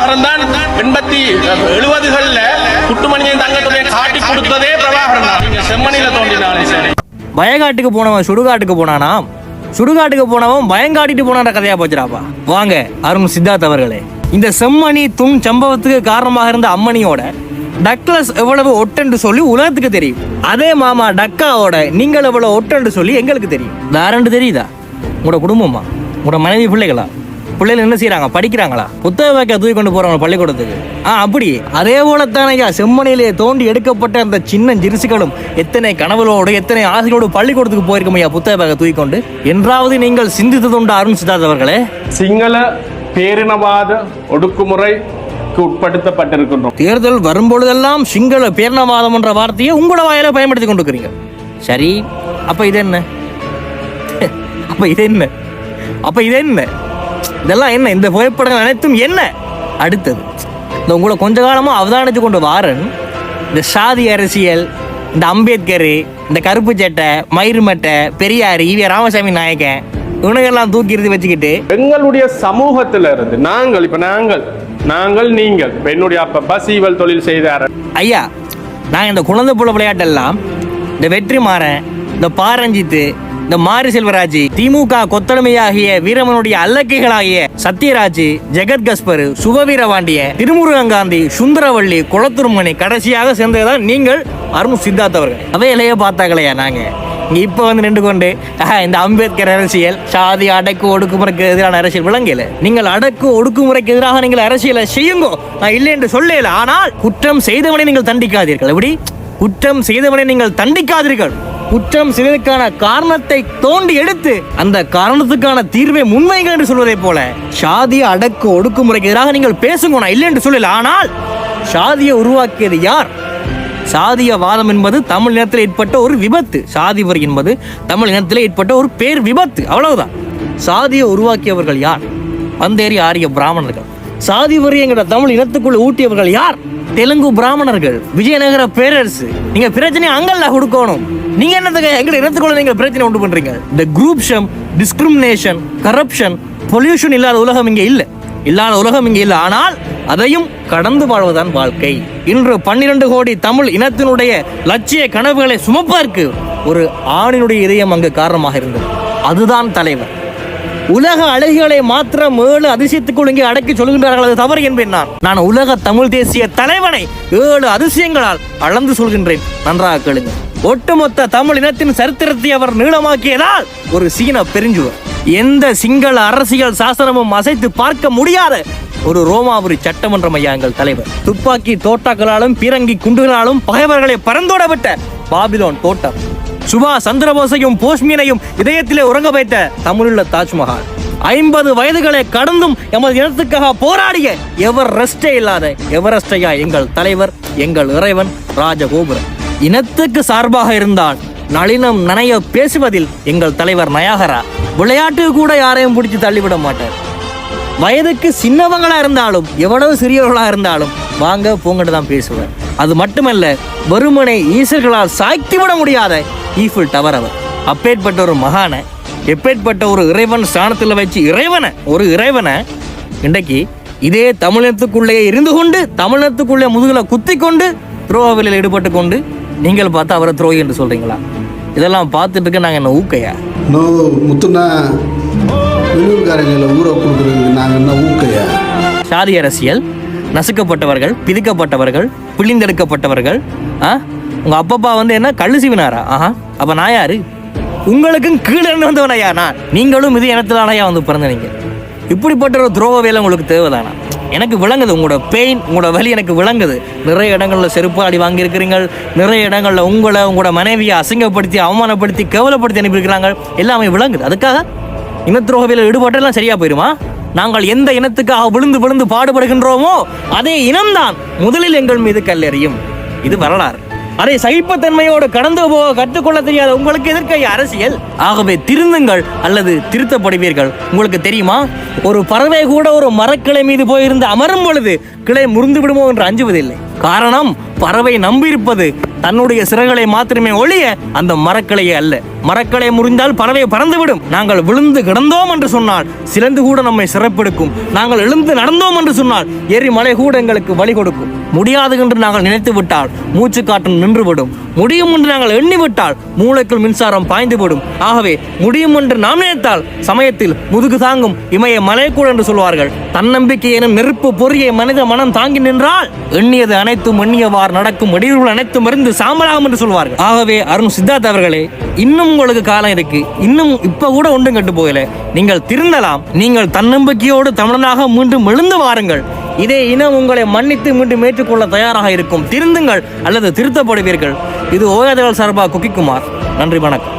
பிரபாகரன் தான் 70களில் குட்டுமணியை தங்கத்துடைய காட்டி கொடுத்ததே பிரபாகரன் தான். நீங்க செம்மணியில தோன்றினாலே சரி. வயக்காட்டுக்கு போனவன் சுடுகாட்டுக்கு போனானா, சுடுகாட்டுக்கு போனவன் பயங்காட்டிட்டு போனான்ற கதையா போச்சுடாப்பா. வாங்க அருண் சித்தார்த் அவர்களே, இந்த செம்மணி துண் சம்பவத்துக்கு காரணமாக இருந்த அம்மணியோட டக்ளஸ் எவ்வளவு ஒட்டென்று சொல்லி உலகத்துக்கு தெரியும். அதே மாமா டக்காவோட நீங்கள் எவ்வளவு ஒட்டென்று சொல்லி எங்களுக்கு தெரியும். வேறண்டு தெரியுதா? உங்களோட குடும்பமா, உங்களோட மனைவி பிள்ளைகளா, பிள்ளைகள் என்ன செய்யறாங்க, படிக்கிறாங்களா, புத்தக வாக்க தூக்கி கொண்டு போறவங்க பள்ளிக்கூடத்துக்கு? அப்படி அதே போலத்தானையா செம்மணியிலே தோண்டி எடுக்கப்பட்ட அந்த சின்ன ஜிரிசுகளும் எத்தனை கனவுகளோடு எத்தனை ஆசைகளோடு பள்ளிக்கூடத்துக்கு போயிருக்கோமையா புத்தக வாக்க தூக்கி கொண்டு. என்றாவது நீங்கள் சிந்தித்ததுண்டு அருண் சித்தார்த் அவர்களே? சிங்கள பேரினவாத ஒடுக்குமுறை உட்படுத்தப்பட்டிருக்கின்றோம். தேர்தல் வரும்பொழுதெல்லாம் சிங்கள பேரினவாதம் என்ற வார்த்தையை உங்களோட வாயில பயன்படுத்தி கொண்டிருக்கிறீங்க. சரி, அப்ப இது என்ன? அப்ப இது என்ன? அப்ப இது என்ன? இதெல்லாம் என்ன? இந்த புகைப்படங்கள் அனைத்தும் என்ன? அடுத்தது இந்த உங்களை கொஞ்ச காலமா அவதானித்து கொண்டு வாரன் இந்த சாதி அரசியல், இந்த அம்பேத்கர், இந்த கருப்பு சட்டை, மயிர்மட்டை, பெரியார், ஈவே ராமசாமி நாயக்கன் இவனையெல்லாம் தூக்கி இருந்து வச்சுக்கிட்டு எங்களுடைய சமூகத்துல இருந்து நாங்கள் நீங்கள் என்னுடைய அப்பா சீவல் தொழில் செய்தார் ஐயா. நான் இந்த குழந்தை புள்ள விளையாட்டெல்லாம் இந்த வெற்றிமாறன், இந்த பாரஞ்சித்து, இந்த மாரி செல்வராஜ், திமுக கொத்தடிமையாகிய வீரமனுடைய அல்லக்கைகளாகிய சத்யராஜ், ஜெகத் கஸ்பர், சுபவீரபாண்டிய, திருமுருகங்காந்தி, சுந்தரவள்ளி, குளத்துருமணி கடைசியாக சேர்ந்ததுதான் நீங்கள் அருண் சித்தார்த் அவர்கள். அவையிலேயே பார்த்தாக்கலையா நாங்க இப்ப வந்து நின்று கொண்டு இந்த அம்பேத்கர் அரசியல், சாதி அடக்கு ஒடுக்குமுறைக்கு எதிரான அரசியல் விளங்கல. நீங்கள் அடக்கு ஒடுக்குமுறைக்கு எதிராக நீங்கள் அரசியலை செய்யுங்கோ, நான் இல்லை என்று சொல்லல. ஆனால் குற்றம் செய்தவனை நீங்கள் தண்டிக்காதீர்கள். எப்படி? குற்றம் செய்தவனை நீங்கள் தண்டிக்காதீர்கள். குற்றம் செய்வதற்கான காரணத்தை தோண்டி எடுத்து அந்த காரணத்துக்கான தீர்வை முன்வைங்க என்று சொல்வதை போல சாதிய அடக்கு ஒடுக்குமுறைக்கு எதிராக நீங்கள் பேசுங்க, நான் இல்லை என்று சொல்லல. ஆனால் சாதியை உருவாக்கியது யார்? சாதியவாதம் என்பது தமிழ் இனத்தில் ஏற்பட்ட ஒரு விபத்து. சாதி வரி என்பது தமிழ் இனத்தில் ஏற்பட்ட ஒரு பேர் விபத்து, அவ்வளவுதான். சாதியை உருவாக்கியவர்கள் யார்? பந்தேரி ஆரிய பிராமணர்கள். சாதி வரி என்கிற தமிழ் இனத்துக்குள் ஊட்டியவர்கள் யார்? தெலுங்கு பிராமணர்கள், விஜயநகர பேரரசு. நீங்க பிரச்சனை அங்கல்ல கொடுக்கணும். நீங்க என்னத்துக்கு எங்க இனத்துக்குள்ள நீங்க பிரச்சனை உண்டு பண்றீங்க? இந்த குரூப்ஷன், டிஸ்கிரிமினேஷன், கரப்ஷன், பொல்யூஷன் இல்லாத உலகம் இங்க இல்லை. ஆனால் அதையும் கடந்து வாழ்வதுதான் வாழ்க்கை. இன்று 12 கோடி தமிழ் இனத்தினுடைய லட்சிய கனவுகளை சுமப்பதற்கு ஒரு ஆணினுடைய இதயம் அங்கு காரணமாக இருந்தது. அதுதான் தலைவர். உலக அழகிகளை மாத்திரம் 7 அதிசயத்துக்குள் இங்கே அடக்கி சொல்கின்றார்கள், அது தவறு என்பேன். நான் உலக தமிழ் தேசிய தலைவனை 7 அதிசயங்களால் அளந்து சொல்கின்றேன். நன்றாக கேளுங்க. ஒட்டுமொத்த தமிழ் இனத்தின் சரித்திரத்தை அவர் நீளமாக்கியதால் ஒரு சீன பெருஞ்சுவர், எந்த சிங்கள அரசியல் சாசனமும் அசைத்து பார்க்க முடியாத ஒரு ரோமாபுரி சட்டமன்றம் ஐயா எங்கள் தலைவர். துப்பாக்கி தோட்டாக்களாலும் பீரங்கி குண்டுகளாலும் பகைவர்களை பறந்தோட விட்ட பாபிலோன் தோட்டம். சுபாஷ் சந்திரபோஸையும் போஸ்மீனையும் இதயத்திலே உறங்க வைத்த தமிழுள்ள தாஜ்மஹால். 50 வயதுகளை கடந்தும் எமது இனத்துக்காக போராடிய எவரெஸ்டே இல்லாத எவரெஸ்டையா எங்கள் தலைவர், எங்கள் இறைவன், ராஜகோபுரம். இனத்துக்கு சார்பாக இருந்தால் நளினம் நனைய பேசுவதில் எங்கள் தலைவர் நயாகரா. விளையாட்டு கூட யாரையும் பிடிச்சி தள்ளிவிட மாட்டார். வயதுக்கு சின்னவங்களா இருந்தாலும் எவ்வளவு சிறியவர்களா இருந்தாலும் வாங்க போங்கட்டு தான் பேசுவார். அது மட்டுமல்ல, வெறுமனை ஈசர்களால் சாய்த்து விட முடியாத ஈஃபில் டவர் அவர். அப்பேற்பட்ட ஒரு மகானை, எப்பேற்பட்ட ஒரு இறைவன் ஸ்தானத்தில் வச்சு ஒரு இறைவனை இன்றைக்கு இதே தமிழகத்துக்குள்ளேயே இருந்து கொண்டு தமிழகத்துக்குள்ளே முதுகுல குத்தி கொண்டு துரோகவிலையில் ஈடுபட்டு கொண்டு நீங்கள் பார்த்து அவரை துரோகி என்று சொல்றீங்களா? இதெல்லாம் பார்த்துட்டு இருக்க நாங்கள் என்ன ஊக்கையா? முத்துனா வெளியூர்காரங்களை ஊரை கொடுக்குறது நாங்கள் என்ன ஊக்கையா? சாதி அரசியல், நசுக்கப்பட்டவர்கள், பிதிக்கப்பட்டவர்கள், பிழிந்தெடுக்கப்பட்டவர்கள். உங்க அப்பப்பா வந்து என்ன கள்ளு சீவினாரா? அப்ப நான் யாரு? உங்களுக்கும் கீழே இருந்து வந்தவனையா நான்? நீங்களும் இது இனத்திலானையா வந்து பிறந்தீங்க. இப்படிப்பட்ட ஒரு துரோக வேலை உங்களுக்கு தேவைதானா? எனக்கு விளங்குது உங்களோட பெயின், உங்களோட வலி எனக்கு விளங்குது. நிறைய இடங்களில் செருப்பு அடி வாங்கியிருக்கிறீங்க. நிறைய இடங்களில் உங்களோட மனைவியை அசிங்கப்படுத்தி, அவமானப்படுத்தி, கேவலப்படுத்தி அனுப்பியிருக்கிறாங்க. எல்லாமே விளங்குது. அதுக்காக இனத்துரோகவியல் ஈடுபாட்டெல்லாம் சரியா போயிருமா? நாங்கள் எந்த இனத்துக்காக விழுந்து பாடுபடுகின்றோமோ அதே இனம்தான் முதலில் எங்கள் மீது கல்லெறியும். இது வரலாறு. அதை சகிப்புத்தன்மையோடு கடந்து போக கற்றுக்கொள்ள தெரியாத உங்களுக்கு எதற்கு அரசியல்? ஆகவே திருந்துங்கள் அல்லது திருத்தப்படுவீர்கள். உங்களுக்கு தெரியுமா, ஒரு பறவை கூட ஒரு மரக்கிளை மீது போயிருந்து அமரும் பொழுது கிளை முறிந்து விடுமோ என்று அஞ்சுவதில்லை. காரணம் பறவை நம்பியிருப்பது தன்னுடைய சிறகுகளை மாத்திரமே ஒழிய அந்த மரக்கலையே அல்ல. மரக்கலை முறிந்தால் பறவை பறந்துவிடும். நாங்கள் விழுந்து கிடந்தோம் என்று சொன்னால் சிலந்து கூட நம்மை சிறப்பெடுக்கும். நாங்கள் எழுந்து நடந்தோம் என்று சொன்னால் எரிமலை கூட எங்களுக்கு வழி கொடுக்கும். முடியாது என்று நாங்கள் நினைத்து விட்டால் மூச்சு காற்று நின்றுவிடும். முடியும் என்று நாங்கள் எண்ணிவிட்டால் மூளைக்குள் மின்சாரம் பாய்ந்துவிடும். ஆகவே முடியும் என்று நாம் நினைத்தால் சமயத்தில் முதுகு தாங்கும் இமய மலை கூட என்று சொல்வார்கள். தன்னம்பிக்கை எனும் நெருப்பு பொறியை மனித மனம் தாங்கி நின்றால் எண்ணியது அனைத்தும் எண்ணியவாறு நடக்கும். இடையூறுகள் அனைத்தும் இருந்து சாம்பலாகும் என்று சொல்வார்கள். ஆகவே அருண் சித்தார்த் அவர்களே, இன்னும் உங்களுக்கு காலம் இருக்கு. இன்னும் இப்ப கூட ஒன்றும் கெட்டு போகல. நீங்கள் திருந்தலாம். நீங்கள் தன்னம்பிக்கையோடு தமிழனாக மீண்டும் எழுந்து வாருங்கள். இதே இனம் உங்களை மன்னித்து மீண்டும் ஏற்றுக்கொள்ள தயாராக இருக்கும். திருந்துங்கள் அல்லது திருத்தப்படுவீர்கள். இது ஓயாதவர்கள் சார்பாக குக்கிக்குமார். நன்றி, வணக்கம்.